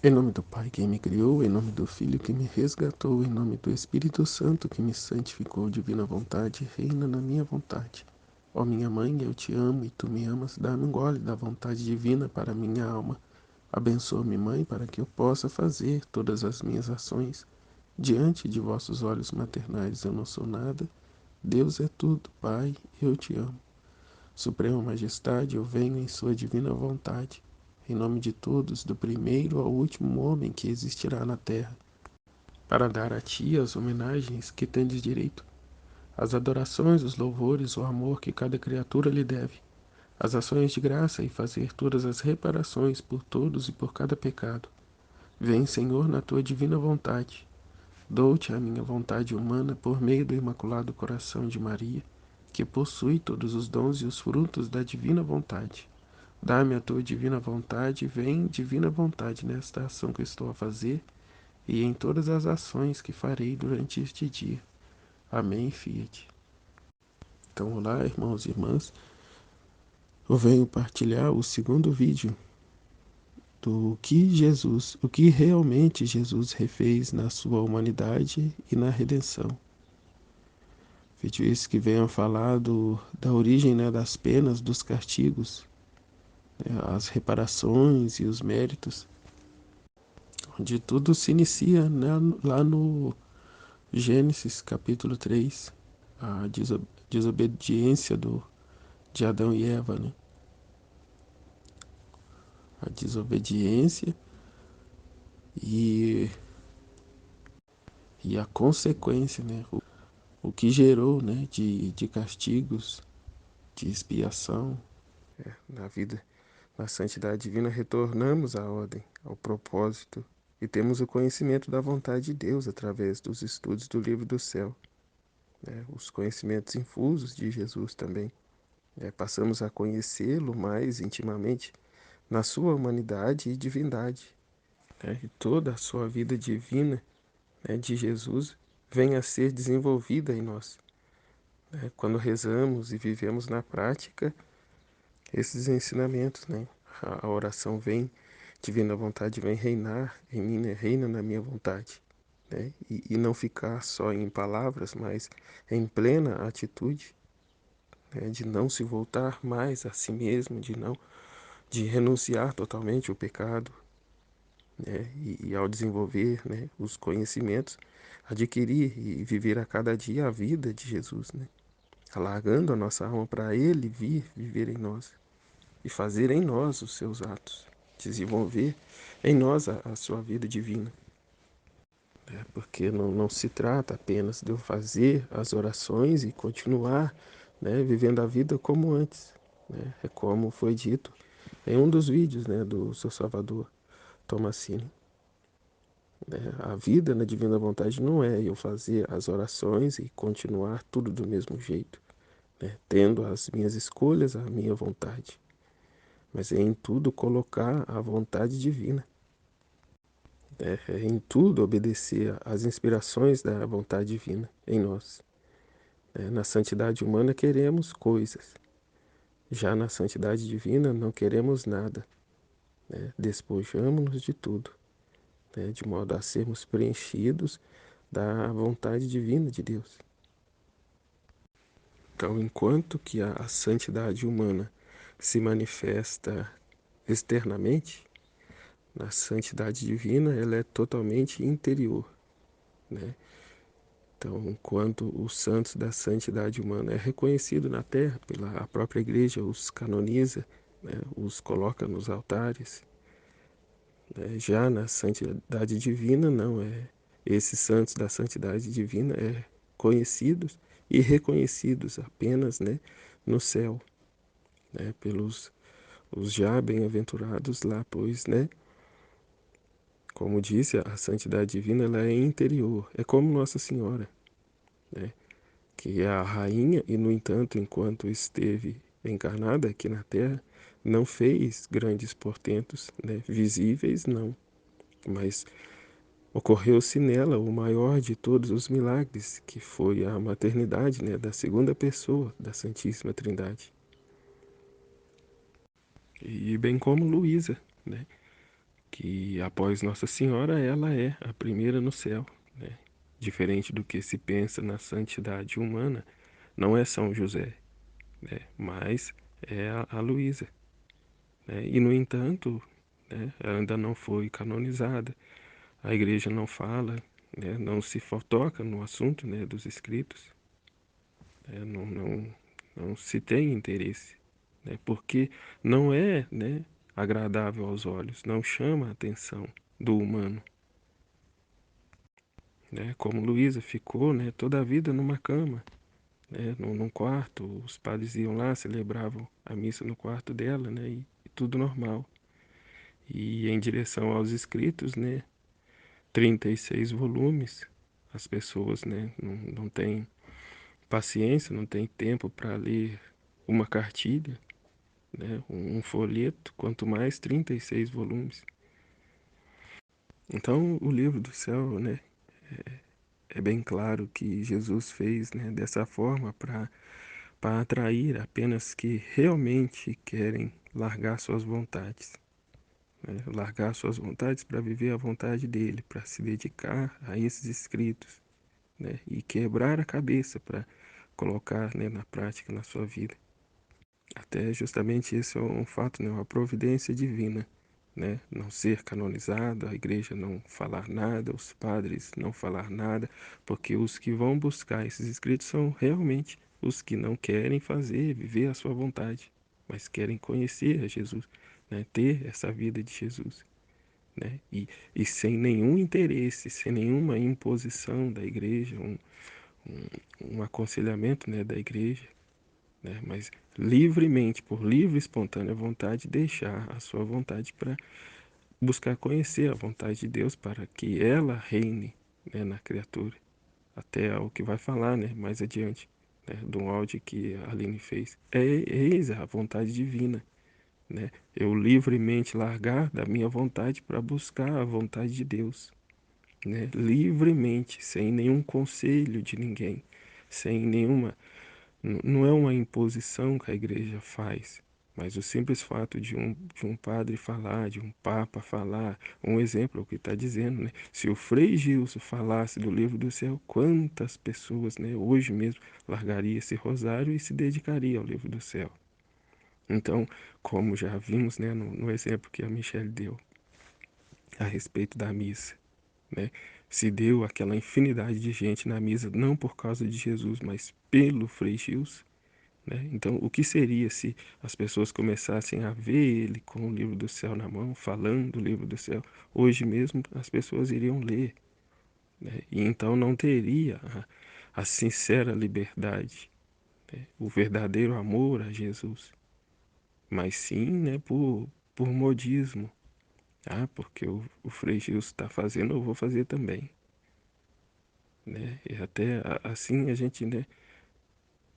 Em nome do Pai que me criou, em nome do Filho que me resgatou, em nome do Espírito Santo que me santificou, divina vontade, reina na minha vontade. Ó minha mãe, eu te amo e tu me amas, dá-me um gole da vontade divina para minha alma. Abençoa-me, Mãe, para que eu possa fazer todas as minhas ações. Diante de vossos olhos maternais eu não sou nada. Deus é tudo, Pai, eu te amo. Suprema Majestade, eu venho em sua divina vontade, em nome de todos, do primeiro ao último homem que existirá na terra, para dar a ti as homenagens que tendes direito, as adorações, os louvores, o amor que cada criatura lhe deve, as ações de graça e fazer todas as reparações por todos e por cada pecado. Vem, Senhor, na tua divina vontade. Dou-te a minha vontade humana por meio do Imaculado Coração de Maria, que possui todos os dons e os frutos da divina vontade. Dá-me a tua divina vontade, vem divina vontade nesta ação que estou a fazer e em todas as ações que farei durante este dia. Amém, Fiat. Então, olá, irmãos e irmãs. Eu venho partilhar o segundo vídeo o que realmente Jesus refez na sua humanidade e na redenção. Vídeo esse que venho a falar da origem, né, das penas, dos castigos, né, as reparações e os méritos, onde tudo se inicia, né, lá no Gênesis capítulo 3, a desobediência de Adão e Eva, né? A desobediência e, e a consequência, né? O que gerou, né, de castigos, de expiação, na vida. Na santidade divina retornamos à ordem, ao propósito e temos o conhecimento da vontade de Deus através dos estudos do livro do céu, né? Os conhecimentos infusos de Jesus também. Passamos a conhecê-lo mais intimamente na sua humanidade e divindade, né? E toda a sua vida divina, né, de Jesus vem a ser desenvolvida em nós, né? Quando rezamos e vivemos na prática esses ensinamentos, né? A oração vem, divina vontade vem reinar em mim, né? Reina na minha vontade, né? E não ficar só em palavras, mas em plena atitude, né? De não se voltar mais a si mesmo, de renunciar totalmente ao pecado, né? E ao desenvolver, né, os conhecimentos, adquirir e viver a cada dia a vida de Jesus, né? Alargando a nossa alma para Ele vir viver em nós e fazer em nós os seus atos, desenvolver em nós a sua vida divina. Porque não se trata apenas de eu fazer as orações e continuar, né, vivendo a vida como antes, né? É como foi dito em um dos vídeos, né, do seu Salvador Tomasini. A vida na divina vontade não é eu fazer as orações e continuar tudo do mesmo jeito, né, tendo as minhas escolhas, a minha vontade, mas é em tudo colocar a vontade divina, é em tudo obedecer às inspirações da vontade divina em nós. Na santidade humana queremos coisas, já na santidade divina não queremos nada, né? Despojamos-nos de tudo, né? De modo a sermos preenchidos da vontade divina de Deus. Então, enquanto que a santidade humana se manifesta externamente, na santidade divina ela é totalmente interior, né? Então, enquanto os santos da santidade humana é reconhecido na terra pela própria igreja, os canoniza, né, os coloca nos altares, né, já na santidade divina não é. Esses santos da santidade divina é conhecidos e reconhecidos apenas, né, no céu, né, pelos os já bem-aventurados lá, pois, né, como disse, a santidade divina ela é interior, é como Nossa Senhora, né, que é a rainha e, no entanto, enquanto esteve encarnada aqui na Terra, não fez grandes portentos, né, visíveis, não, mas ocorreu-se nela o maior de todos os milagres, que foi a maternidade, né, da segunda pessoa da Santíssima Trindade. E bem como Luísa, né, que após Nossa Senhora, ela é a primeira no céu, né? Diferente do que se pensa na santidade humana, não é São José, né? Mas é a Luísa, né? E, no entanto, né, ela ainda não foi canonizada. A igreja não fala, né, não se toca no assunto, né, dos escritos, né, não se tem interesse, né, porque não é, né, agradável aos olhos, não chama a atenção do humano, né, como Luísa ficou, né, toda a vida numa cama, né, num quarto. Os padres iam lá, celebravam a missa no quarto dela, né, e tudo normal. E em direção aos escritos, né, 36 volumes, as pessoas, né, não têm paciência, não têm tempo para ler uma cartilha, né, um folheto, quanto mais 36 volumes. Então, o livro do céu, né, é bem claro que Jesus fez, né, dessa forma para atrair apenas que realmente querem largar suas vontades, né, largar suas vontades para viver a vontade dele, para se dedicar a esses escritos, né, e quebrar a cabeça para colocar, né, na prática na sua vida. Até justamente esse é um fato, né, uma providência divina, né, não ser canonizado, a igreja não falar nada, os padres não falar nada, porque os que vão buscar esses escritos são realmente os que não querem fazer, viver a sua vontade, mas querem conhecer a Jesus, né, ter essa vida de Jesus, né, e sem nenhum interesse, sem nenhuma imposição da igreja, um aconselhamento, né, da igreja, né, mas livremente, por livre e espontânea vontade, deixar a sua vontade para buscar conhecer a vontade de Deus para que ela reine, né, na criatura. Até o que vai falar, né, mais adiante, né, de um áudio que a Aline fez. Eis a vontade divina, né? Eu livremente largar da minha vontade para buscar a vontade de Deus, né? Livremente, sem nenhum conselho de ninguém, sem nenhuma. Não é uma imposição que a igreja faz, mas o simples fato de um padre falar, de um papa falar, um exemplo é o que está dizendo, né? Se o Frei Gilson falasse do livro do céu, quantas pessoas, né, hoje mesmo largaria esse rosário e se dedicaria ao livro do céu? Então, como já vimos, né, no exemplo que a Michelle deu a respeito da missa, né? Se deu aquela infinidade de gente na missa, não por causa de Jesus, mas pelo Frei Gilson, né? Então, o que seria se as pessoas começassem a ver ele com o livro do céu na mão, falando do livro do céu? Hoje mesmo as pessoas iriam ler, né? E então não teria a sincera liberdade, né, o verdadeiro amor a Jesus, mas sim, né, por modismo. Ah, porque o Frei Gilson está fazendo, eu vou fazer também, né? E até assim a gente, né,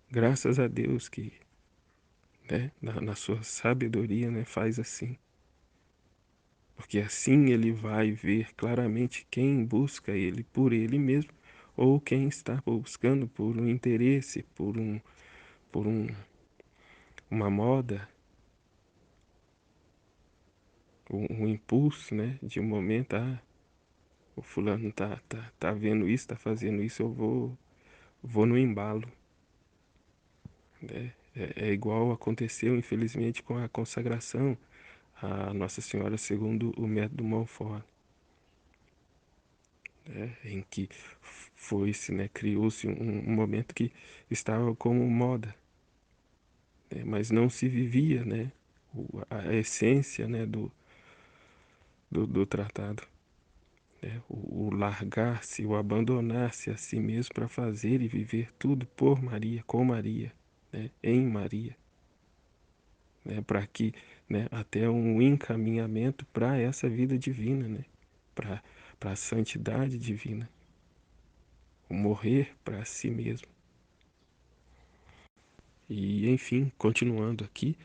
graças a Deus que, né, na sua sabedoria, né, faz assim. Porque assim ele vai ver claramente quem busca ele por ele mesmo ou quem está buscando por um interesse, por uma moda, um impulso, né, de um momento. Ah, o fulano tá vendo isso, tá fazendo isso, eu vou no embalo, né? É igual aconteceu, infelizmente, com a consagração a Nossa Senhora segundo o método Montfort, né? Em que foi-se, né, criou-se um momento que estava como moda, né? Mas não se vivia, né, a essência, né, do tratado, né? O largar-se, o abandonar-se a si mesmo para fazer e viver tudo por Maria, com Maria, né, em Maria, né, para que, né, até um encaminhamento para essa vida divina, né, para a santidade divina, o morrer para si mesmo. E enfim, continuando aqui,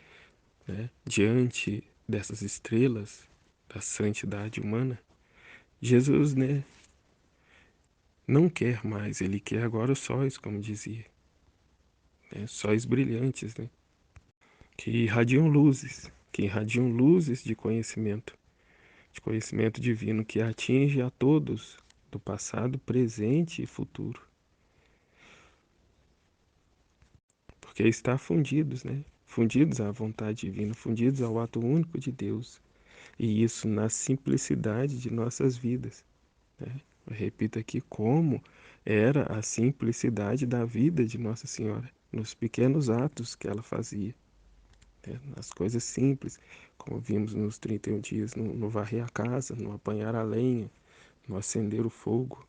né, diante dessas estrelas da santidade humana, Jesus, né, não quer mais, ele quer agora os sóis, como dizia, né, sóis brilhantes, né, que irradiam luzes de conhecimento, de conhecimento divino que atinge a todos, do passado, presente e futuro. Porque está fundidos, né? Fundidos à vontade divina, fundidos ao ato único de Deus. E isso na simplicidade de nossas vidas, né? Eu repito aqui como era a simplicidade da vida de Nossa Senhora, nos pequenos atos que ela fazia, né? Nas coisas simples, como vimos nos 31 dias, no varrer a casa, no apanhar a lenha, no acender o fogo,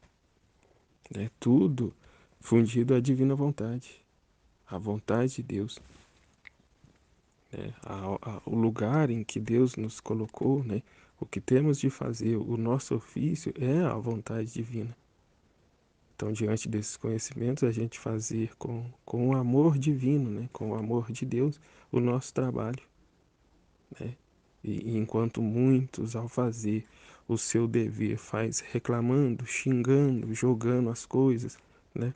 né? Tudo fundido à divina vontade, à vontade de Deus, né? O lugar em que Deus nos colocou, né? O que temos de fazer, o nosso ofício é a vontade divina. Então, diante desses conhecimentos, a gente fazer com o amor divino, né? Com o amor de Deus, o nosso trabalho, né? E enquanto muitos, ao fazer o seu dever, faz reclamando, xingando, jogando as coisas, né?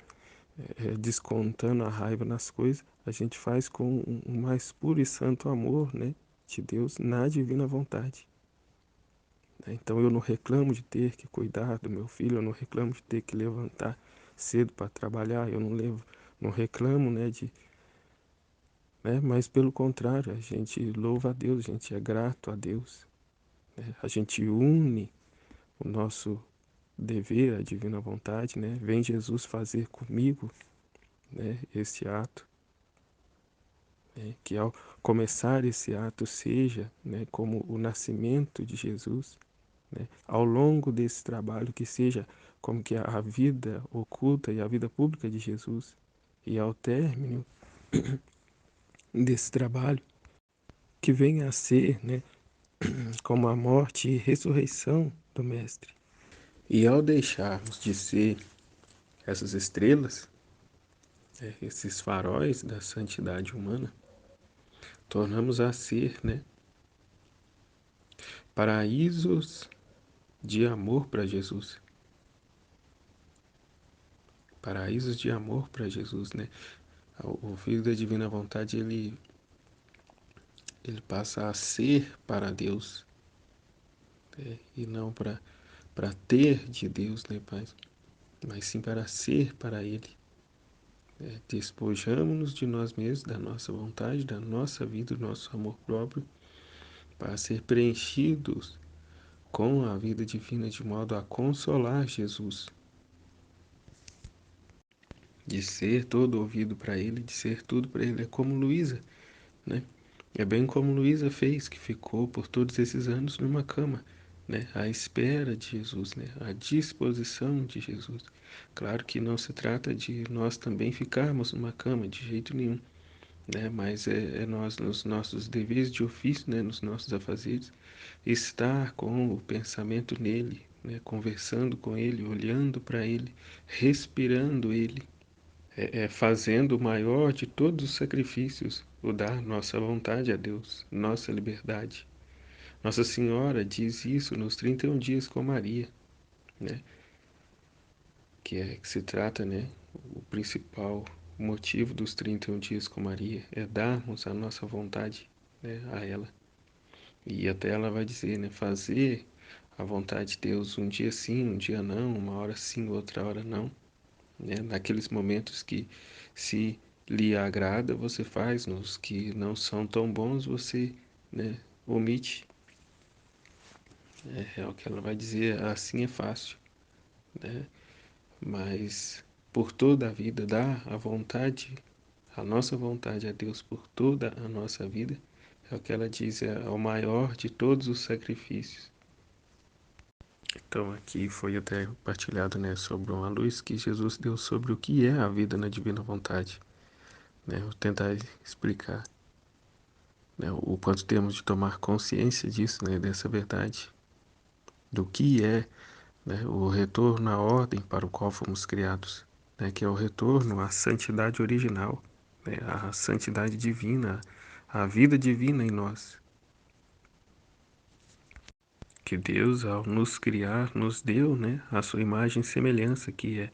Descontando a raiva nas coisas, a gente faz com o mais puro e santo amor, né? De Deus na divina vontade. Então eu não reclamo de ter que cuidar do meu filho, eu não reclamo de ter que levantar cedo para trabalhar, eu não reclamo, mas pelo contrário, a gente louva a Deus, a gente é grato a Deus, né? A gente une o nosso dever, a divina vontade, né? Vem Jesus fazer comigo, né, esse ato, né? Que ao começar esse ato seja, né, como o nascimento de Jesus, né? Ao longo desse trabalho que seja como que a vida oculta e a vida pública de Jesus, e ao término desse trabalho que venha a ser, né, como a morte e ressurreição do Mestre. E ao deixarmos de ser essas estrelas, esses faróis da santidade humana, tornamos a ser, né, paraísos de amor para Jesus. Paraísos de amor para Jesus, né? O Filho da Divina Vontade, ele passa a ser para Deus, e não para ter de Deus, né, Pai? Mas sim para ser para Ele. Despojamos-nos de nós mesmos, da nossa vontade, da nossa vida, do nosso amor próprio, para ser preenchidos com a vida divina de modo a consolar Jesus, de ser todo ouvido para Ele, de ser tudo para Ele. É como Luísa, né? É bem como Luísa fez, que ficou por todos esses anos numa cama, né? À espera de Jesus, né? À disposição de Jesus. Claro que não se trata de nós também ficarmos numa cama, de jeito nenhum, né? Mas é nós, nos nossos deveres de ofício, né? Nos nossos afazeres, estar com o pensamento nele, né? Conversando com ele, olhando para ele, respirando ele, fazendo o maior de todos os sacrifícios, o dar nossa vontade a Deus, nossa liberdade. Nossa Senhora diz isso nos 31 dias com Maria, né? Que se trata, né? O principal motivo dos 31 dias com Maria é darmos a nossa vontade, né, a ela. E até ela vai dizer, né? Fazer a vontade de Deus um dia sim, um dia não, uma hora sim, outra hora não, né? Naqueles momentos que se lhe agrada, você faz, nos que não são tão bons, você, né, omite. É o que ela vai dizer, assim é fácil, né? Mas por toda a vida, dar a vontade, a nossa vontade a Deus por toda a nossa vida, é o que ela diz, é o maior de todos os sacrifícios. Então aqui foi até partilhado, né, sobre uma luz que Jesus deu sobre o que é a vida na divina vontade, né? Vou tentar explicar, né, o quanto temos de tomar consciência disso, né, dessa verdade, do que é, né, o retorno à ordem para o qual fomos criados, né, que é o retorno à santidade original, né, à santidade divina, à vida divina em nós, que Deus, ao nos criar, nos deu, né, a sua imagem e semelhança, que é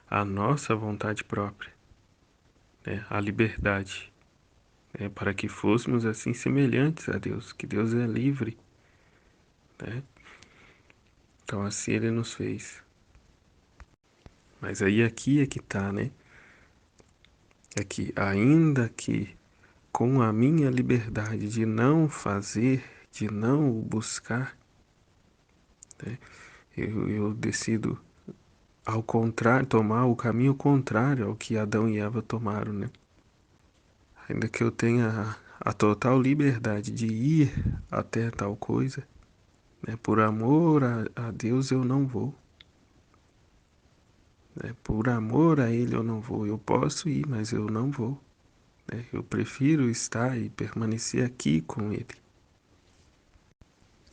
a nossa vontade própria, né, a liberdade, para que fôssemos assim semelhantes a Deus, que Deus é livre, né? Então assim ele nos fez. Mas aí aqui é que tá, né? É que ainda que com a minha liberdade de não fazer, de não o buscar, né? Eu decido ao contrário, tomar o caminho contrário ao que Adão e Eva tomaram, né? Ainda que eu tenha a total liberdade de ir até tal coisa, né? Por amor a Deus eu não vou, né? Por amor a Ele eu não vou. Eu posso ir, mas eu não vou, né? Eu prefiro estar e permanecer aqui com Ele.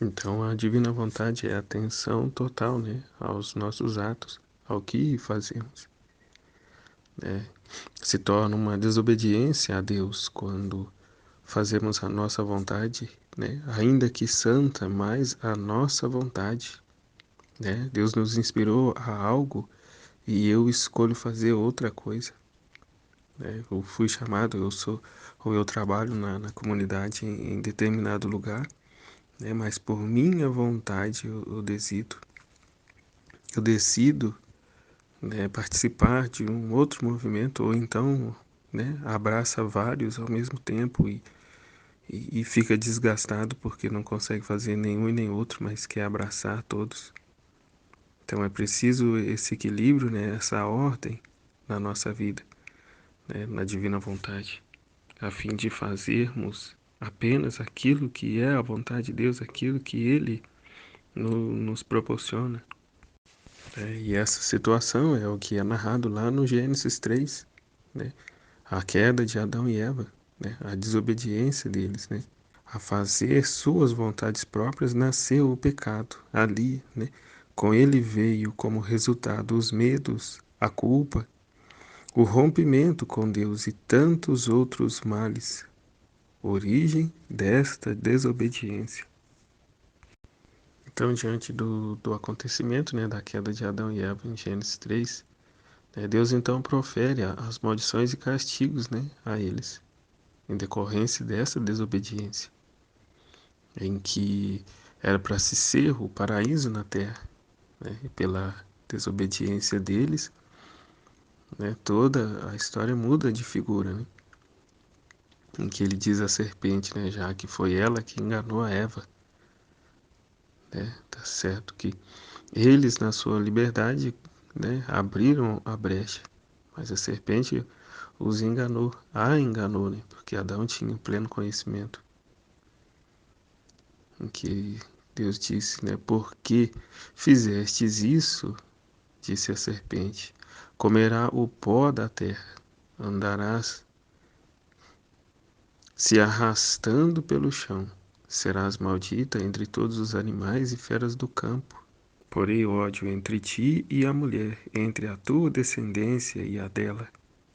Então a divina vontade é atenção total, né? Aos nossos atos, ao que fazemos, né? Se torna uma desobediência a Deus quando fazemos a nossa vontade, né? Ainda que santa, mas a nossa vontade, né? Deus nos inspirou a algo e eu escolho fazer outra coisa, né? Eu fui chamado, ou eu trabalho na comunidade em determinado lugar, né? Mas por minha vontade eu decido, né, participar de um outro movimento, ou então, né, abraça vários ao mesmo tempo e fica desgastado porque não consegue fazer nenhum e nem outro, mas quer abraçar todos. Então é preciso esse equilíbrio, né, essa ordem na nossa vida, né, na divina vontade, a fim de fazermos apenas aquilo que é a vontade de Deus, aquilo que Ele nos proporciona. E essa situação é o que é narrado lá no Gênesis 3, né? A queda de Adão e Eva, né? A desobediência deles, né? A fazer suas vontades próprias, nasceu o pecado ali, né? Com ele veio como resultado os medos, a culpa, o rompimento com Deus e tantos outros males, origem desta desobediência. Então, diante do acontecimento, né, da queda de Adão e Eva em Gênesis 3, né, Deus então profere as maldições e castigos, né, a eles, em decorrência dessa desobediência, em que era para se ser o paraíso na terra, né, e pela desobediência deles, né, toda a história muda de figura, né, em que ele diz à serpente, né, já que foi ela que enganou a Eva, né, tá certo que eles, na sua liberdade, né, abriram a brecha, mas a serpente os enganou, a enganou, né, porque Adão tinha pleno conhecimento, em que Deus disse, né, porque fizestes isso, disse a serpente, comerá o pó da terra, andarás se arrastando pelo chão, serás maldita entre todos os animais e feras do campo. Porém ódio entre ti e a mulher, entre a tua descendência e a dela.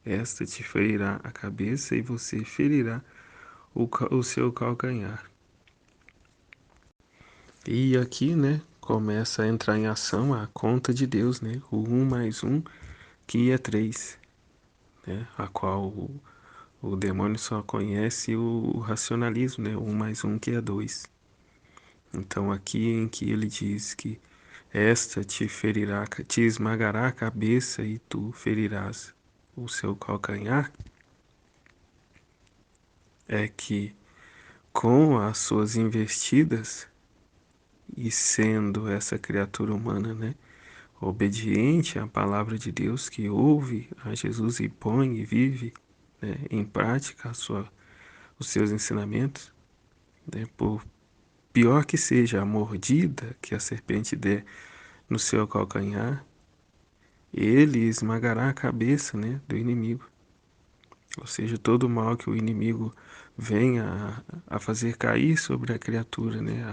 Esta te ferirá a cabeça e você ferirá o seu calcanhar. E aqui, né, começa a entrar em ação a conta de Deus, né, o 1 mais 1, que é 3, né, a qual o demônio só conhece o racionalismo, né, 1 mais 1, que é 2. Então aqui em que ele diz que esta te ferirá, te esmagará a cabeça e tu ferirás o seu calcanhar, é que com as suas investidas e sendo essa criatura humana, né, obediente à palavra de Deus, que ouve a Jesus e põe e vive, né, em prática os seus ensinamentos, né, por pior que seja a mordida que a serpente der no seu calcanhar, ele esmagará a cabeça, né, do inimigo. Ou seja, todo o mal que o inimigo venha a fazer cair sobre a criatura, né?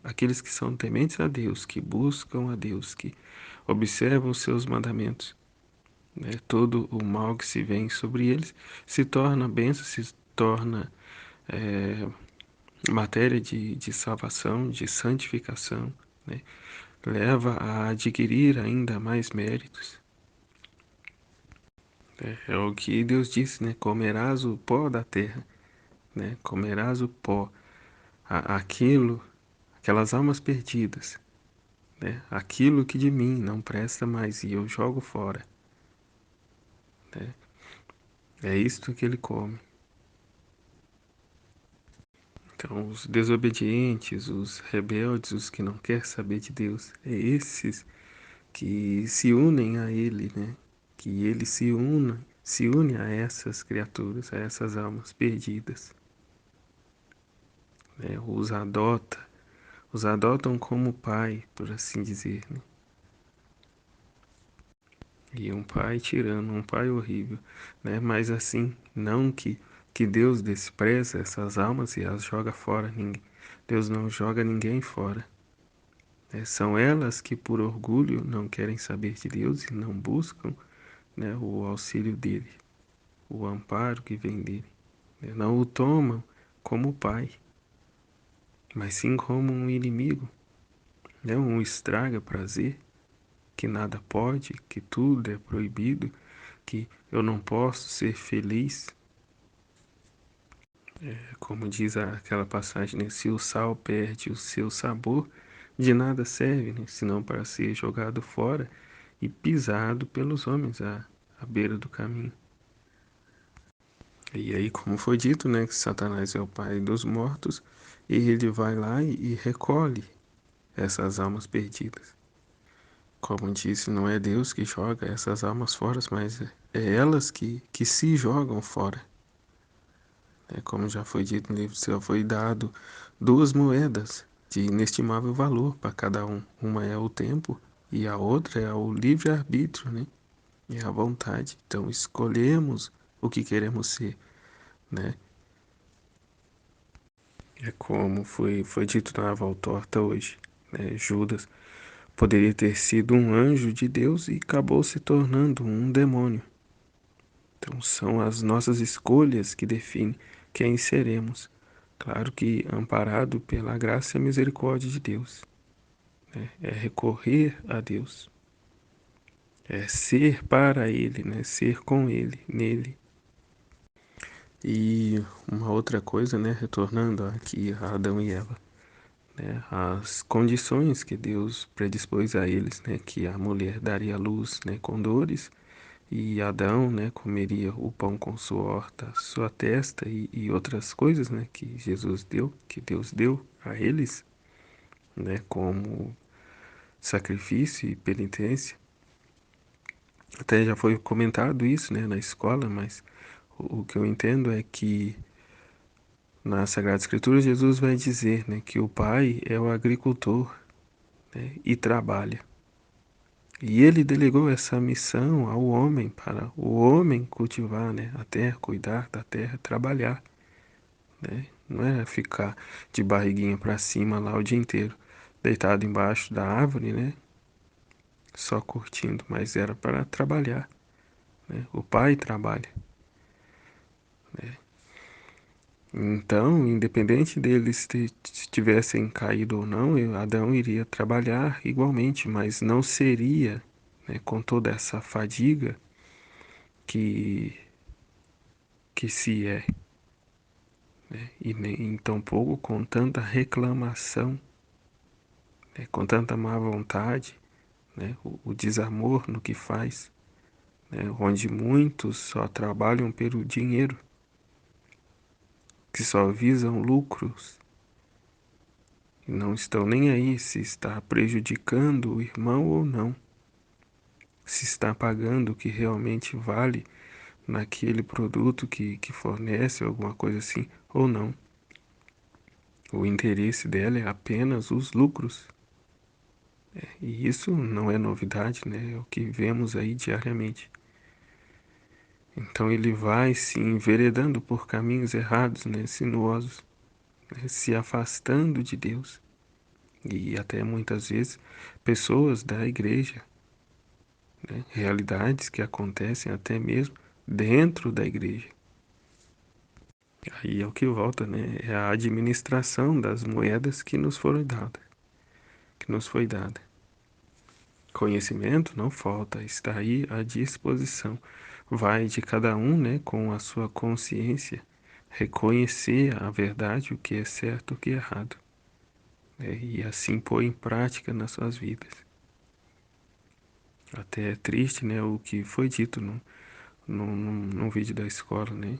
Aqueles que são tementes a Deus, que buscam a Deus, que observam os seus mandamentos, né? Todo o mal que se vem sobre eles se torna bênção, se torna é, matéria de salvação, de santificação, né? Leva a adquirir ainda mais méritos. É o que Deus disse, né? Comerás o pó da terra, né? Comerás o pó, aquilo, aquelas almas perdidas, né? Aquilo que de mim não presta mais e eu jogo fora, né? É isto que ele come. Então, os desobedientes, os rebeldes, os que não querem saber de Deus, é esses que se unem a ele, né? Que ele se une a essas criaturas, a essas almas perdidas, né? Os adotam como pai, por assim dizer, né? E um pai tirano, um pai horrível, né? Mas assim, não que Deus despreza essas almas e as joga fora. Deus não joga ninguém fora, né? São elas que por orgulho não querem saber de Deus e não buscam, né, o auxílio dele, o amparo que vem dele, né? Não o tomam como pai, mas sim como um inimigo, né? Um estraga prazer, que nada pode, que tudo é proibido, que eu não posso ser feliz. Como diz aquela passagem, né? Se o sal perde o seu sabor, de nada serve, né? Senão para ser jogado fora e pisado pelos homens à beira do caminho. E aí, como foi dito, né, que Satanás é o pai dos mortos, e ele vai lá e recolhe essas almas perdidas. Como disse, não é Deus que joga essas almas fora, mas é elas que se jogam fora. Como já foi dito no livro do céu, foi dado duas moedas de inestimável valor para cada um. Uma é o tempo e a outra é o livre-arbítrio, né? É a vontade. Então escolhemos o que queremos ser, né? É como foi dito na Voltorta hoje, né? Judas poderia ter sido um anjo de Deus e acabou se tornando um demônio. Então são as nossas escolhas que definem quem seremos. Claro que amparado pela graça e misericórdia de Deus, né? É recorrer a Deus, é ser para Ele, né? Ser com Ele, nele. E uma outra coisa, né? Retornando aqui a Adão e Eva, né? As condições que Deus predispôs a eles, né? Que a mulher daria luz, né? Com dores e Adão, né? Comeria o pão com suor da sua testa e outras coisas, né? Que Jesus deu, que Deus deu a eles, né? Como sacrifício e penitência. Até já foi comentado isso, né, na escola, mas o que eu entendo é que na Sagrada Escritura Jesus vai dizer, né, que o pai é o agricultor, né, e trabalha. E ele delegou essa missão ao homem para o homem cultivar, né, a terra, cuidar da terra, trabalhar, né? Não é ficar de barriguinha para cima lá o dia inteiro, deitado embaixo da árvore, né, só curtindo, mas era para trabalhar, né? O pai trabalha. Então, independente deles tivessem caído ou não, Adão iria trabalhar igualmente, mas não seria, né, com toda essa fadiga que, que se é, né, e nem tampouco com tanta reclamação, né, com tanta má vontade, né, o desamor no que faz, né, onde muitos só trabalham pelo dinheiro, que só visam lucros e não estão nem aí se está prejudicando o irmão ou não, se está pagando o que realmente vale naquele produto que fornece alguma coisa assim ou não. O interesse dela é apenas os lucros. E isso não é novidade, né? É o que vemos aí diariamente. Então ele vai se enveredando por caminhos errados, né? Sinuosos, né? Se afastando de Deus. E até muitas vezes pessoas da igreja, né? Realidades que acontecem até mesmo dentro da igreja. Aí é o que volta, né? É a administração das moedas que nos foram dadas, que nos foi dada. Conhecimento não falta, está aí à disposição. Vai de cada um, né, com a sua consciência, reconhecer a verdade, o que é certo, o que é errado. né, e assim pôr em prática nas suas vidas. Até é triste, né, o que foi dito num vídeo da escola, né,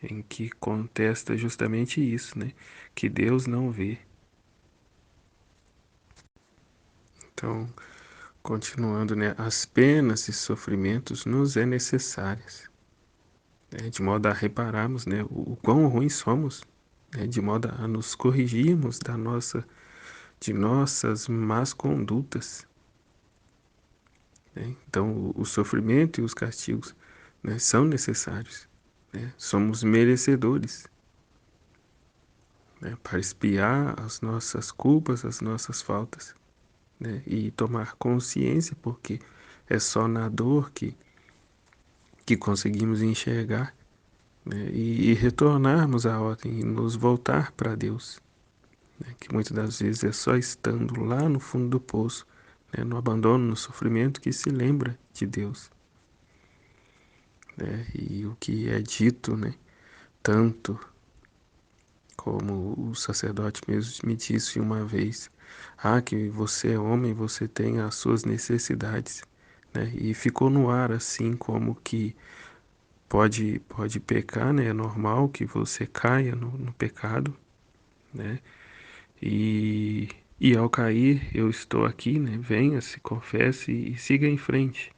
em que contesta justamente isso, né, que Deus não vê. Então, continuando, né, as penas e sofrimentos nos é necessárias, né, de modo a repararmos, né, o quão ruins somos, né, de modo a nos corrigirmos de nossas más condutas, né? Então, o sofrimento e os castigos, né, são necessários, né? Somos merecedores, né, para expiar as nossas culpas, as nossas faltas, né, e tomar consciência, porque é só na dor que conseguimos enxergar, né, e retornarmos à ordem e nos voltar para Deus, né, que muitas das vezes é só estando lá no fundo do poço, né, no abandono, no sofrimento, que se lembra de Deus, né, e o que é dito, né, tanto como o sacerdote mesmo me disse uma vez, que você é homem, você tem as suas necessidades, né, e ficou no ar assim como que pode pecar, né? É normal que você caia no pecado, né? E, e ao cair, eu estou aqui, né? Venha, se confesse e siga em frente,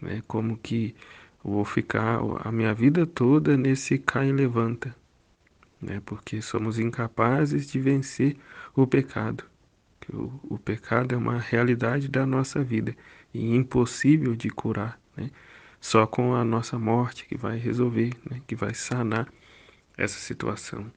né? Como que eu vou ficar a minha vida toda nesse cai e levanta, né? Porque somos incapazes de vencer o pecado. Que o pecado é uma realidade da nossa vida e impossível de curar, né? Só com a nossa morte que vai resolver, né? Que vai sanar essa situação.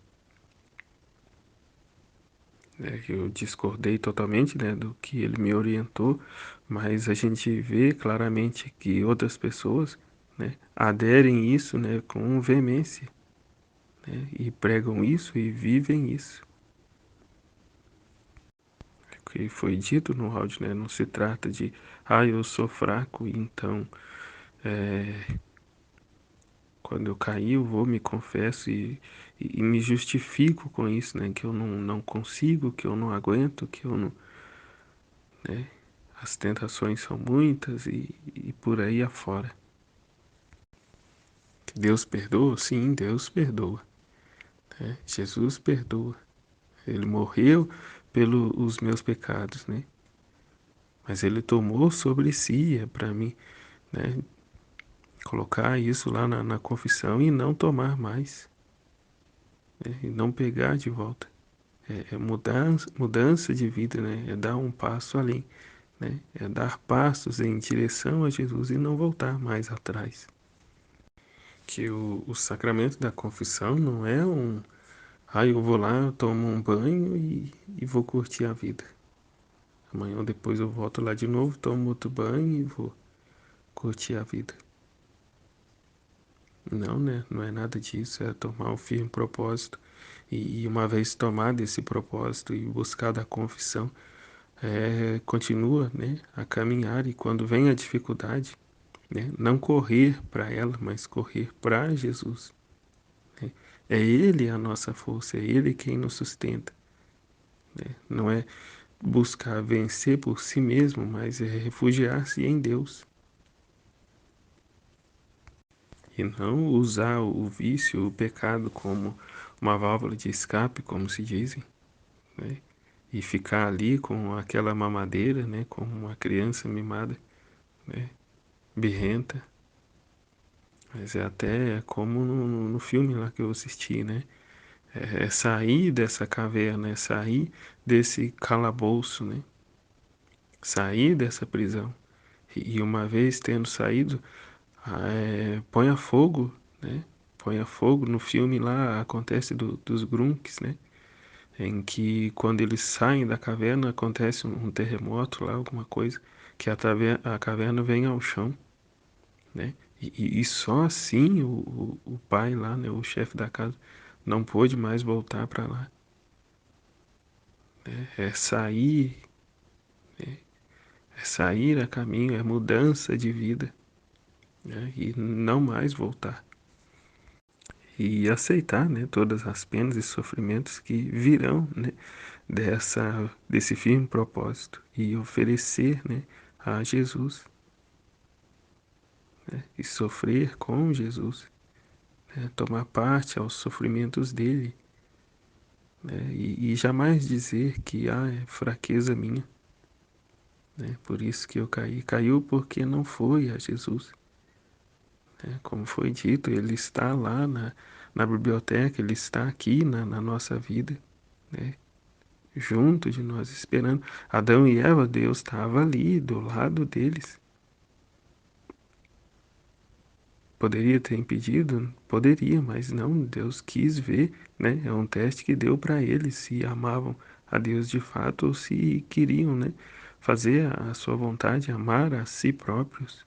Né? Eu discordei totalmente, né, do que ele me orientou, mas a gente vê claramente que outras pessoas, né, aderem isso, né, com veemência, né, e pregam isso e vivem isso. O que foi dito no áudio, né, não se trata de, eu sou fraco, então quando eu caí, eu vou, me confesso e me justifico com isso, né? Que eu não consigo, que eu não aguento, que eu não, né? As tentações são muitas e por aí afora. Deus perdoa? Sim, Deus perdoa, né? Jesus perdoa. Ele morreu pelos meus pecados, né? Mas ele tomou sobre si, é para mim, né? Colocar isso lá na confissão e não tomar mais, né? E não pegar de volta. É mudança de vida, né? É dar um passo além, né? É dar passos em direção a Jesus e não voltar mais atrás. Que o sacramento da confissão não é eu vou lá, eu tomo um banho e vou curtir a vida. Amanhã ou depois eu volto lá de novo, tomo outro banho e vou curtir a vida. Não, né? Não é nada disso, é tomar um firme propósito. E uma vez tomado esse propósito e buscado a confissão, continua, né, a caminhar e quando vem a dificuldade, né, não correr para ela, mas correr para Jesus, né? É Ele a nossa força, é Ele quem nos sustenta, né? Não é buscar vencer por si mesmo, mas é refugiar-se em Deus e não usar o vício, o pecado como uma válvula de escape, como se dizem, né? E ficar ali com aquela mamadeira, né, como uma criança mimada, né, birrenta. Mas é até como no filme lá que eu assisti, né? É sair dessa caverna, é sair desse calabouço, né? Sair dessa prisão. E uma vez tendo saído, põe a fogo, né? Põe a fogo. No filme lá acontece dos Grunks, né? Em que quando eles saem da caverna acontece um terremoto lá, alguma coisa, que a caverna vem ao chão, né? E só assim o pai lá, né, o chefe da casa, não pôde mais voltar para lá. Né? É sair a caminho, é mudança de vida, né? E não mais voltar. e aceitar, né, todas as penas e sofrimentos que virão, né, desse firme propósito e oferecer, né, a Jesus, né, e sofrer com Jesus, né, tomar parte aos sofrimentos dele, né, e jamais dizer que é fraqueza minha, né, por isso que eu caí. Caiu porque não foi a Jesus, né, como foi dito, ele está lá na biblioteca, ele está aqui na nossa vida, né, junto de nós, esperando. Adão e Eva, Deus estava ali do lado deles. Poderia ter impedido? Poderia, mas não, Deus quis ver, né? É um teste que deu para eles se amavam a Deus de fato ou se queriam, né, fazer a sua vontade, amar a si próprios.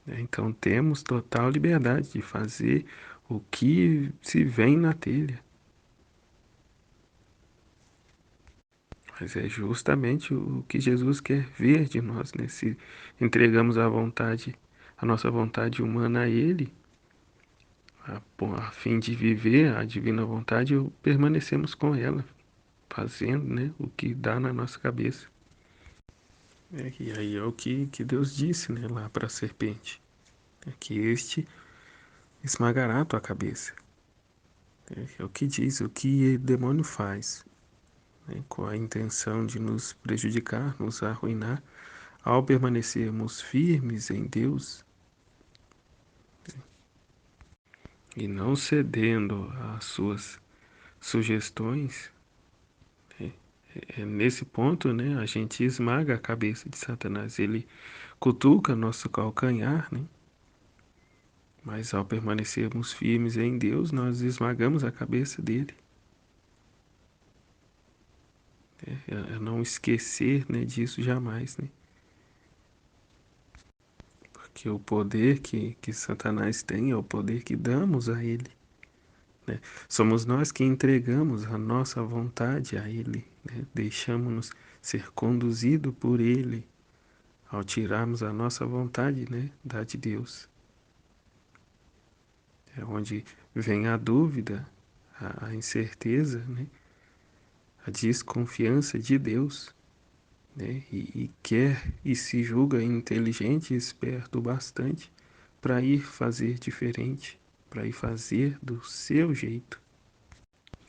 Então temos total liberdade de fazer o que se vem na telha. Mas é justamente o que Jesus quer ver de nós, né? Se entregamos a nossa vontade humana a Ele, a fim de viver a divina vontade, permanecemos com ela, fazendo, né, o que dá na nossa cabeça. E aí é o que Deus disse, né, lá para a serpente, que este esmagará a tua cabeça. É o que diz, o que o demônio faz, né, com a intenção de nos prejudicar, nos arruinar, ao permanecermos firmes em Deus e não cedendo às suas sugestões, né, nesse ponto, né, a gente esmaga a cabeça de Satanás. Ele cutuca nosso calcanhar, né? Mas ao permanecermos firmes em Deus, nós esmagamos a cabeça dele. É não esquecer, né, disso jamais, né? Porque o poder que Satanás tem é o poder que damos a ele, né? Somos nós que entregamos a nossa vontade a ele, né? Deixamos-nos ser conduzido por ele ao tirarmos a nossa vontade, né, da de Deus. É onde vem a dúvida, a incerteza, né, a desconfiança de Deus, né, e quer e se julga inteligente e esperto bastante para ir fazer diferente, para ir fazer do seu jeito,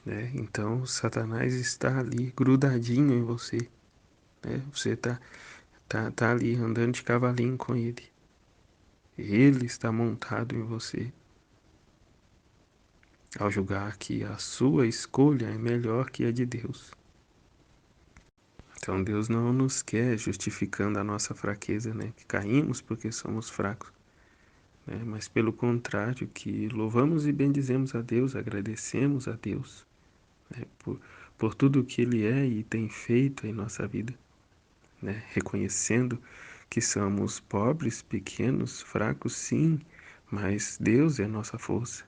né? Então, Satanás está ali grudadinho em você, né? Você tá ali andando de cavalinho com ele. Ele está montado em você, ao julgar que a sua escolha é melhor que a de Deus. Então Deus não nos quer justificando a nossa fraqueza, né? Que caímos porque somos fracos, né? Mas pelo contrário, que louvamos e bendizemos a Deus, agradecemos a Deus, né? Por tudo que Ele é e tem feito em nossa vida, né? Reconhecendo que somos pobres, pequenos, fracos, sim, mas Deus é a nossa força.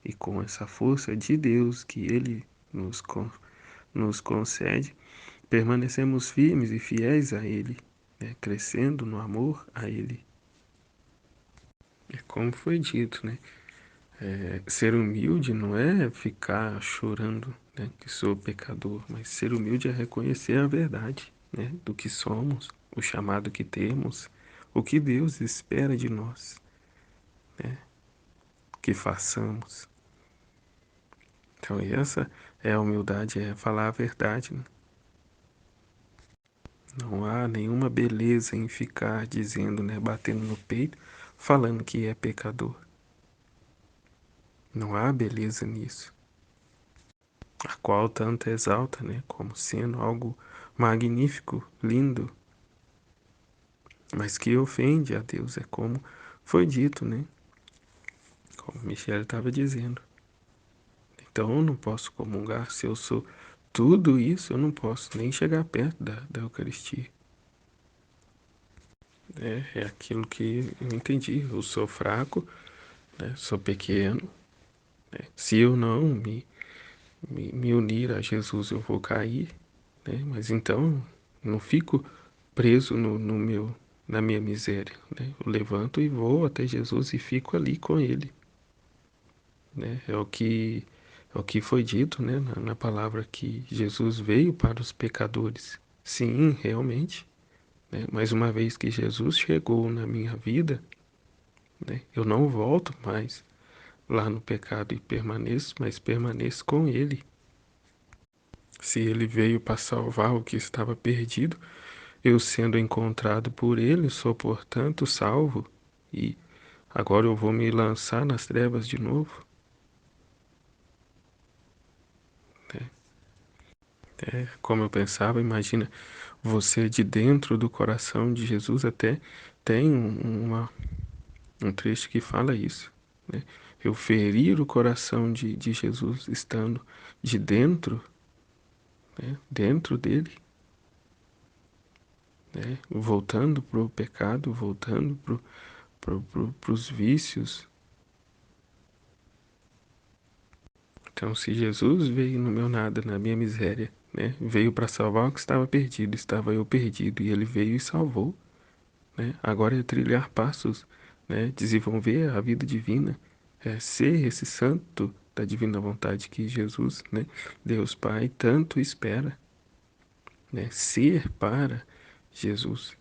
E com essa força de Deus que Ele nos concede, permanecemos firmes e fiéis a Ele, né? Crescendo no amor a Ele. É como foi dito, né? Ser humilde não é ficar chorando, né, que sou pecador, mas ser humilde é reconhecer a verdade, né, do que somos, o chamado que temos, o que Deus espera de nós, né, que façamos. Então essa é a humildade, é falar a verdade, né? Não há nenhuma beleza em ficar dizendo, né, batendo no peito, falando que é pecador. Não há beleza nisso. A qual tanto exalta, né, como sendo algo magnífico, lindo, mas que ofende a Deus, é como foi dito, né, como Michel estava dizendo. Então eu não posso comungar, se eu sou tudo isso, eu não posso nem chegar perto da Eucaristia. É aquilo que eu entendi, eu sou fraco, né, sou pequeno, né, se eu não me unir a Jesus eu vou cair, né? Mas então não fico preso na minha miséria, né? Eu levanto e vou até Jesus e fico ali com Ele. né? É o que foi dito, né, na palavra que Jesus veio para os pecadores. Sim, realmente, né? Mas uma vez que Jesus chegou na minha vida, né, eu não volto mais lá no pecado e permaneço, mas permaneço com Ele. Se Ele veio para salvar o que estava perdido, eu sendo encontrado por Ele, sou portanto salvo. E agora eu vou me lançar nas trevas de novo, né? É, como eu pensava, imagina você de dentro do coração de Jesus, até tem um trecho que fala isso, né? Eu ferir o coração de Jesus estando de dentro, né? Dentro dele, né? Voltando para o pecado, voltando para os vícios. Então, se Jesus veio no meu nada, na minha miséria, né? Veio para salvar o que estava perdido, estava eu perdido, e ele veio e salvou, né? Agora é trilhar passos, né? Desenvolver a vida divina, é ser esse santo da divina vontade que Jesus, né? Deus Pai tanto espera, né? Ser para Jesus.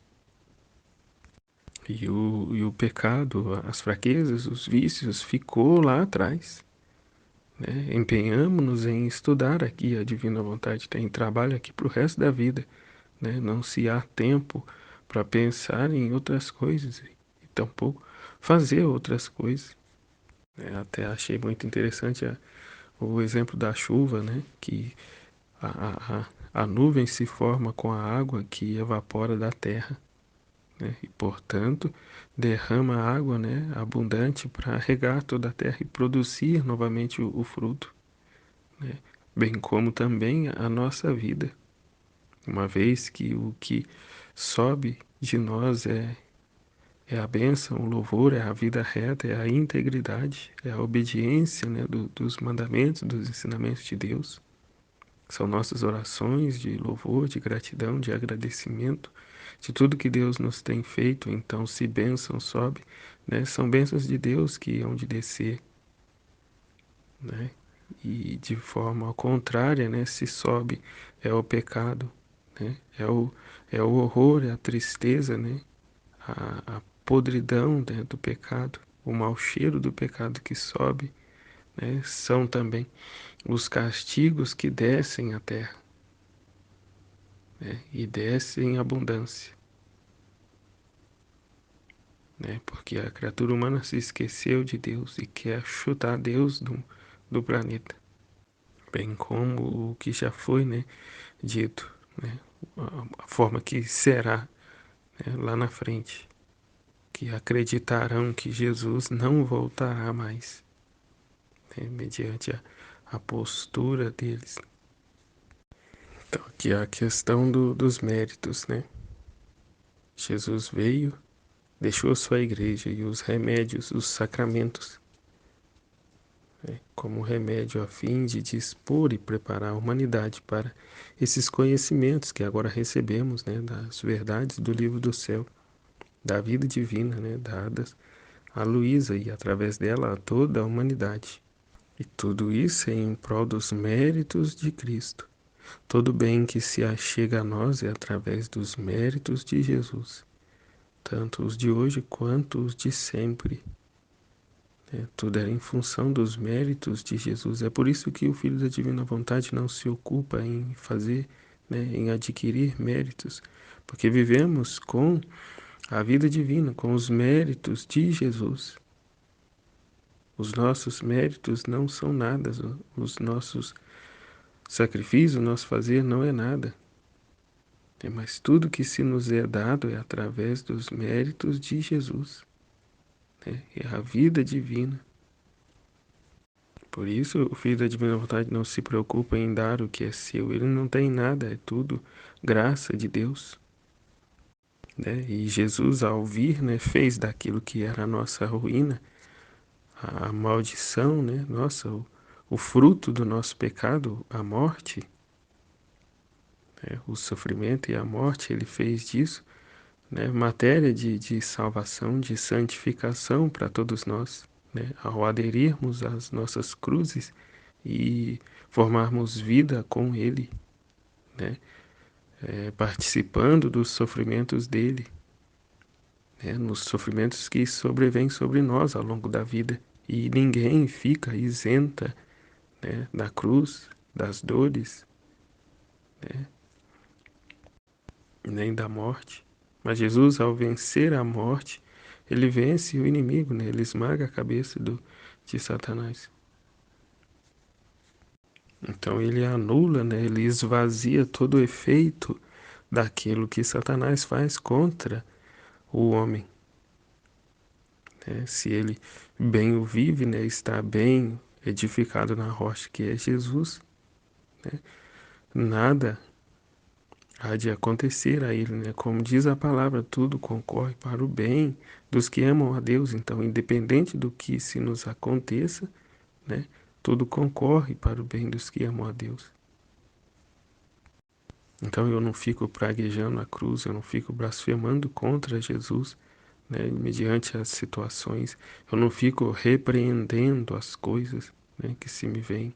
E o pecado, as fraquezas, os vícios ficou lá atrás, né? Empenhamos-nos em estudar aqui a divina vontade, tem trabalho aqui para o resto da vida, né? Não se há tempo para pensar em outras coisas e tampouco fazer outras coisas, né? Até achei muito interessante o exemplo da chuva, né? Que a nuvem se forma com a água que evapora da terra, né? E portanto derrama água, né? Abundante para regar toda a terra e produzir novamente o fruto, né? Bem como também a nossa vida, uma vez que o que sobe de nós é a bênção, o louvor, é a vida reta, é a integridade, é a obediência, né, dos mandamentos, dos ensinamentos de Deus. São nossas orações de louvor, de gratidão, de agradecimento, de tudo que Deus nos tem feito. Então, se bênção sobe, né, são bênçãos de Deus que hão de descer, né? E de forma contrária, né, se sobe é o pecado, né? É o horror, é a tristeza, né? A podridão, né, do pecado, o mau cheiro do pecado que sobe, né? São também os castigos que descem à terra, né? E descem em abundância, né? Porque a criatura humana se esqueceu de Deus e quer chutar Deus do planeta. Bem como o que já foi, né, dito, né, a forma que será, né, lá na frente, que acreditarão que Jesus não voltará mais, né, mediante a postura deles. Então, aqui é a questão dos méritos, né? Jesus veio, deixou sua igreja e os remédios, os sacramentos, né, como remédio a fim de dispor e preparar a humanidade para esses conhecimentos que agora recebemos, né, das verdades do livro do céu, da vida divina, né, dadas a Luísa e através dela a toda a humanidade. E tudo isso é em prol dos méritos de Cristo. Todo bem que se achega a nós é através dos méritos de Jesus, tanto os de hoje quanto os de sempre. Tudo é em função dos méritos de Jesus. É por isso que o Filho da Divina Vontade não se ocupa em fazer, né, em adquirir méritos, porque vivemos com a vida divina, com os méritos de Jesus. Os nossos méritos não são nada, os nossos sacrifícios, o nosso fazer não é nada. Mas tudo que se nos é dado é através dos méritos de Jesus, né? É a vida divina. Por isso, o Filho da Divina Vontade não se preocupa em dar o que é seu. Ele não tem nada, é tudo graça de Deus, né? E Jesus, ao vir, né, fez daquilo que era a nossa ruína, a maldição, né? Nossa, o fruto do nosso pecado, a morte, né? O sofrimento e a morte, ele fez disso, né, matéria de salvação, de santificação para todos nós, né, ao aderirmos às nossas cruzes e formarmos vida com Ele, né, participando dos sofrimentos dele, né, nos sofrimentos que sobrevêm sobre nós ao longo da vida. E ninguém fica isenta, né, da cruz, das dores, né, nem da morte. Mas Jesus, ao vencer a morte, ele vence o inimigo, né? Ele esmaga a cabeça de Satanás. Então ele anula, né? Ele esvazia todo o efeito daquilo que Satanás faz contra o homem, né? Se ele bem o vive, né? Está bem edificado na rocha que é Jesus, né? Nada há de acontecer a ele, né? Como diz a palavra, tudo concorre para o bem dos que amam a Deus. Então, independente do que se nos aconteça, né? Tudo concorre para o bem dos que amam a Deus. Então, eu não fico praguejando a cruz, eu não fico blasfemando contra Jesus, né? Mediante as situações, eu não fico repreendendo as coisas, né, que se me vêm,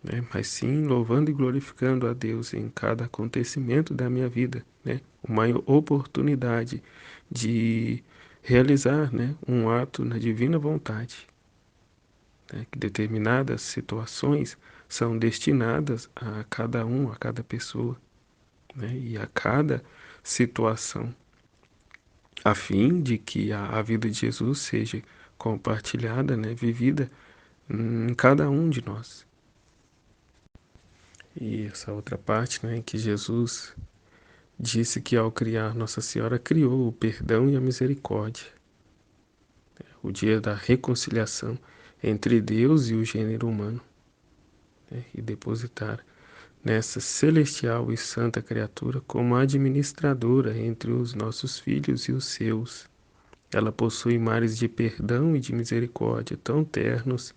né? Mas sim louvando e glorificando a Deus em cada acontecimento da minha vida, né? Uma oportunidade de realizar, né, um ato na divina vontade, né? Que determinadas situações são destinadas a cada um, a cada pessoa, né? E a cada situação, a fim de que a vida de Jesus seja compartilhada, né, vivida em cada um de nós. E essa outra parte, né, em que Jesus disse que ao criar Nossa Senhora criou o perdão e a misericórdia, o dia da reconciliação entre Deus e o gênero humano, né, e depositar nessa celestial e santa criatura como administradora entre os nossos filhos e os seus. Ela possui mares de perdão e de misericórdia tão ternos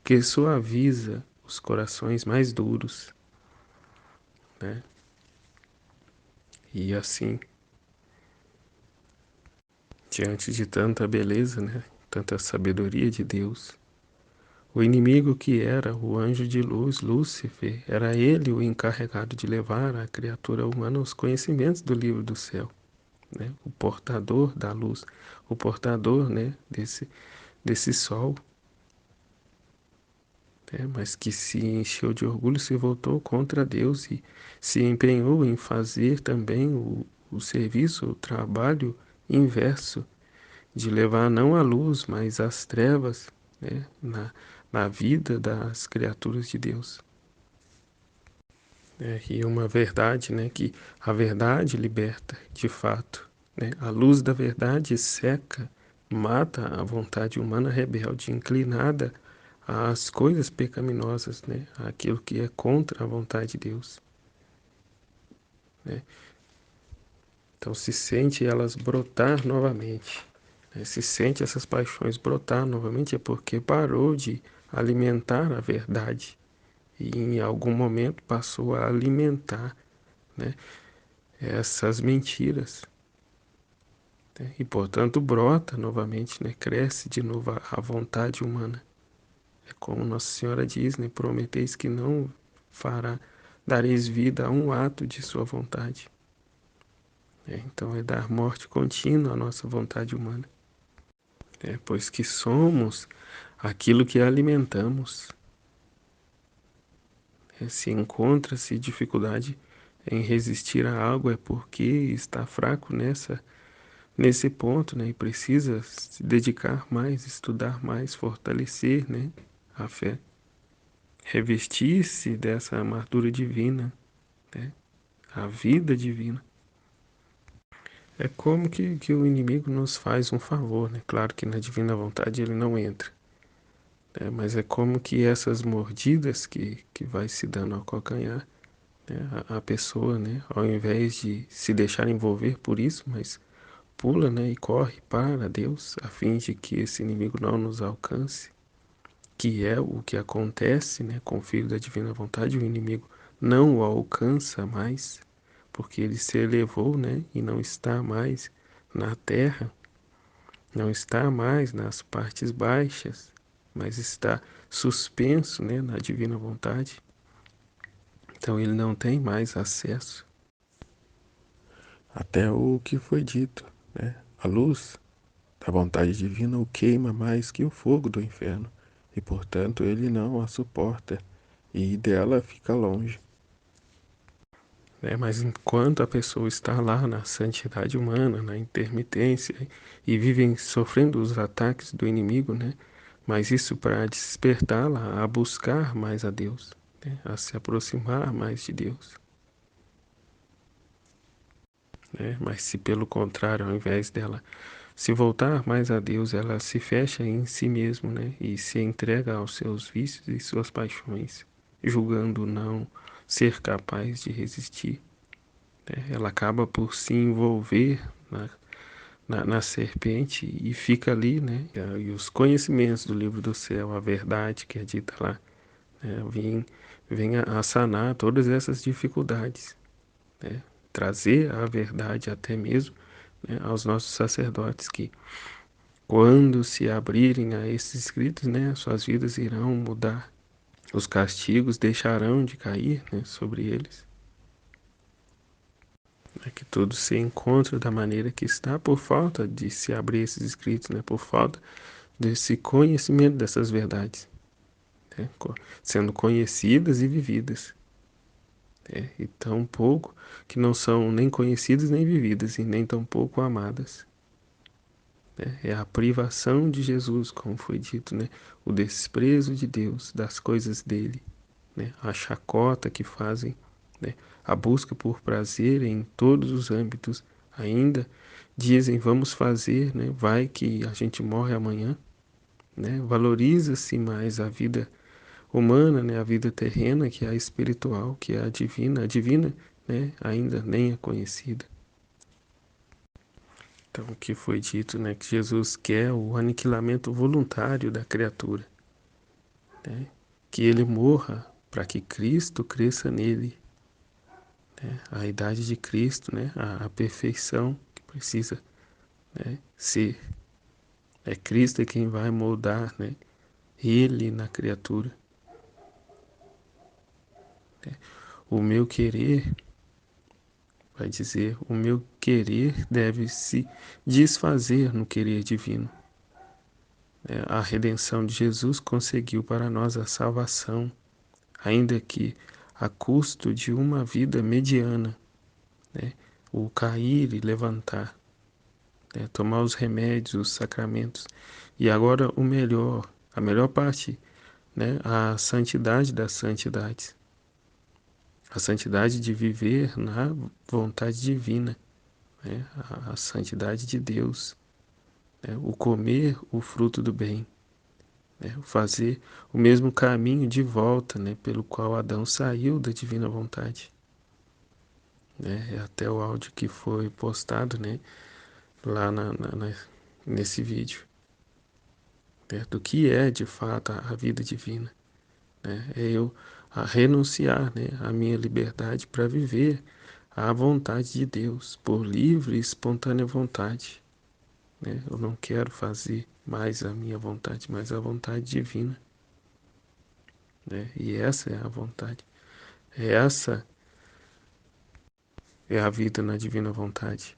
que suaviza os corações mais duros, né? E assim, diante de tanta beleza, né? Tanta sabedoria de Deus, o inimigo que era o anjo de luz, Lúcifer, era ele o encarregado de levar a criatura humana aos conhecimentos do livro do céu, né? O portador da luz, o portador, né, desse sol, né? Mas que se encheu de orgulho, se voltou contra Deus e se empenhou em fazer também o serviço, o trabalho inverso, de levar não a luz, mas as trevas, né, na vida das criaturas de Deus. E uma verdade, né, que a verdade liberta, de fato, né? A luz da verdade seca, mata a vontade humana rebelde, inclinada às coisas pecaminosas, né? Aquilo que é contra a vontade de Deus, né? Então se sente elas brotar novamente, né? Se sente essas paixões brotar novamente é porque parou de alimentar a verdade e em algum momento passou a alimentar, né, essas mentiras, né? E portanto brota novamente, né? Cresce de novo a vontade humana. É como Nossa Senhora diz, né? Prometeis que não fará, dareis vida a um ato de sua vontade. Então é dar morte contínua à nossa vontade humana. Pois que somos aquilo que alimentamos. Se encontra-se dificuldade em resistir a algo é porque está fraco nesse ponto, né? E precisa se dedicar mais, estudar mais, fortalecer, né, a fé, revestir-se dessa armadura divina, né, a vida divina. É como que o inimigo nos faz um favor, né? Claro que na divina vontade ele não entra, né? Mas é como que essas mordidas que vai se dando ao calcanhar, né? A pessoa, né, ao invés de se deixar envolver por isso, mas pula, né, e corre para Deus, a fim de que esse inimigo não nos alcance, que é o que acontece, né, com o Filho da Divina Vontade. O inimigo não o alcança mais, porque ele se elevou, né, e não está mais na terra, não está mais nas partes baixas, mas está suspenso, né, na divina vontade. Então ele não tem mais acesso até o que foi dito, né? A luz da vontade divina o queima mais que o fogo do inferno, e portanto ele não a suporta, e dela fica longe. Mas enquanto a pessoa está lá na santidade humana, na intermitência, e vivem sofrendo os ataques do inimigo, né? Mas isso para despertá-la a buscar mais a Deus, né? A se aproximar mais de Deus. Mas se pelo contrário, ao invés dela se voltar mais a Deus, ela se fecha em si mesma, né? E se entrega aos seus vícios e suas paixões, julgando não ser capaz de resistir. Ela acaba por se envolver na serpente e fica ali, né? E os conhecimentos do livro do céu, a verdade que é dita lá, né? Vem a sanar todas essas dificuldades, né? Trazer a verdade até mesmo, né, aos nossos sacerdotes que, quando se abrirem a esses escritos, né, suas vidas irão mudar. Os castigos deixarão de cair, né, sobre eles. Que tudo se encontra da maneira que está por falta de se abrir esses escritos, né? Por falta desse conhecimento dessas verdades, né? Sendo conhecidas e vividas, e tão pouco que não são nem conhecidas nem vividas e nem tão pouco amadas, né? É a privação de Jesus, como foi dito, né? O desprezo de Deus, das coisas dele, né? A chacota que fazem, né? A busca por prazer em todos os âmbitos, ainda dizem vamos fazer, né? Vai que a gente morre amanhã, né? Valoriza-se mais a vida humana, né? A vida terrena que é a espiritual, que é a divina, né? Ainda nem é conhecida. Então, o que foi dito, né? Que Jesus quer o aniquilamento voluntário da criatura, né? Que ele morra para que Cristo cresça nele, né? A idade de Cristo, né? A perfeição que precisa, né, ser. É Cristo quem vai moldar, né, ele na criatura. O meu querer, vai dizer, o meu querer deve se desfazer no querer divino. A redenção de Jesus conseguiu para nós a salvação, ainda que a custo de uma vida mediana, né? O cair e levantar, né? Tomar os remédios, os sacramentos. E agora o melhor, a melhor parte, né? A santidade das santidades. A santidade de viver na vontade divina, né? A santidade de Deus, né? O comer o fruto do bem, né? Fazer o mesmo caminho de volta, né? Pelo qual Adão saiu da divina vontade. Né? Até o áudio que foi postado, né? Lá nesse vídeo, né? Do que é de fato a vida divina, né? É eu a renunciar, né, a minha liberdade para viver a vontade de Deus, por livre e espontânea vontade, né? Eu não quero fazer mais a minha vontade, mas a vontade divina, né? E essa é a vontade. Essa é a vida na divina vontade,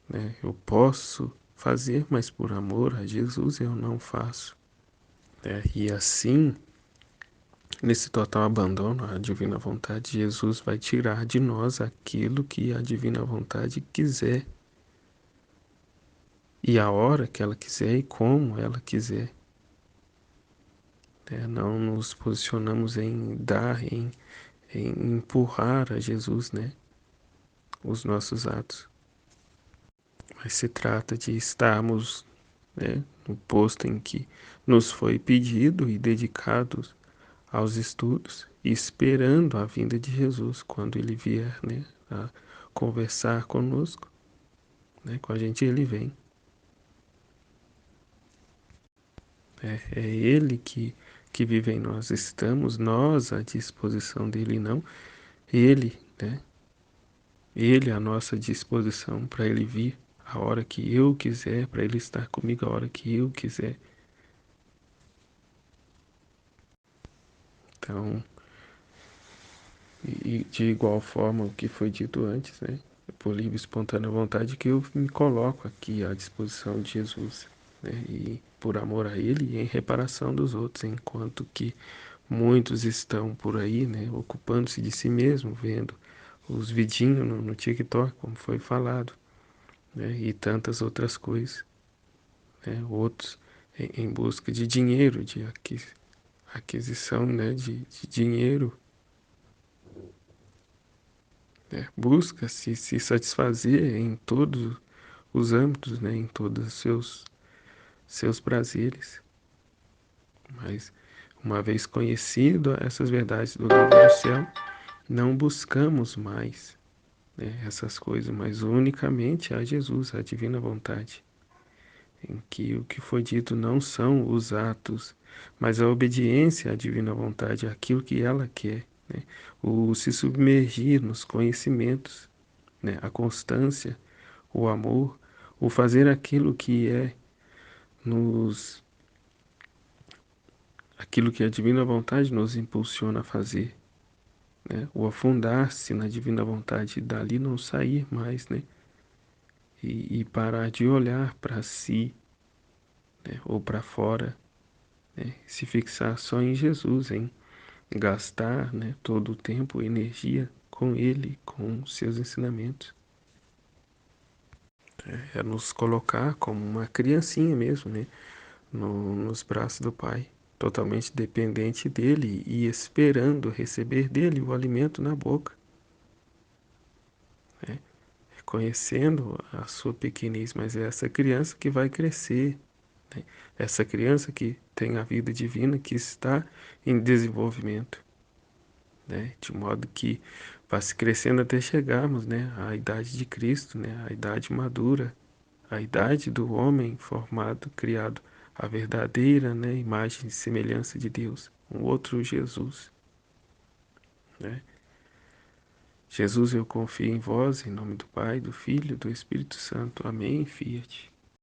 né? Eu posso fazer, mas por amor a Jesus eu não faço, né? E assim, nesse total abandono à divina vontade, Jesus vai tirar de nós aquilo que a divina vontade quiser, e a hora que ela quiser e como ela quiser. Não nos posicionamos em dar, em empurrar a Jesus, né, os nossos atos. Mas se trata de estarmos, né, no posto em que nos foi pedido e dedicados aos estudos, esperando a vinda de Jesus, quando ele vier, né, a conversar conosco, né, com a gente ele vem. É ele que vive em nós, estamos nós à disposição dele, não ele, né? Ele à nossa disposição para ele vir a hora que eu quiser, para Ele estar comigo a hora que eu quiser. Então, e de igual forma o que foi dito antes, né? Por livre e espontânea vontade que eu me coloco aqui à disposição de Jesus, né? E por amor a Ele e em reparação dos outros, enquanto que muitos estão por aí, né? Ocupando-se de si mesmo, vendo os vidinhos no TikTok, como foi falado, né? E tantas outras coisas, né? Outros em busca de dinheiro, de aquisição, né? De dinheiro, né? Busca se satisfazer em todos os âmbitos, né? Em todos os seus prazeres. Mas, uma vez conhecido essas verdades do livro do céu, não buscamos mais, né, essas coisas, mas unicamente a Jesus, a divina vontade, em que o que foi dito não são os atos, mas a obediência à divina vontade, aquilo que ela quer, né, o se submergir nos conhecimentos, né, a constância, o amor, o fazer aquilo que é nos aquilo que a divina vontade nos impulsiona a fazer, né? O afundar-se na divina vontade e dali não sair mais, né? E parar de olhar para si, né? Ou para fora, né? Se fixar só em Jesus, em gastar, né? Todo o tempo e energia com Ele, com seus ensinamentos. É nos colocar como uma criancinha mesmo, né? Nos braços do Pai, totalmente dependente dele e esperando receber dele o alimento na boca, né? Reconhecendo a sua pequenez, mas é essa criança que vai crescer, né? Essa criança que tem a vida divina, que está em desenvolvimento, né? De modo que vai se crescendo até chegarmos, né, à idade de Cristo, né, à idade madura, a idade do homem formado, criado a verdadeira, né, imagem e semelhança de Deus, um outro Jesus, né? Jesus, eu confio em vós, em nome do Pai, do Filho e do Espírito Santo. Amém, Fiat.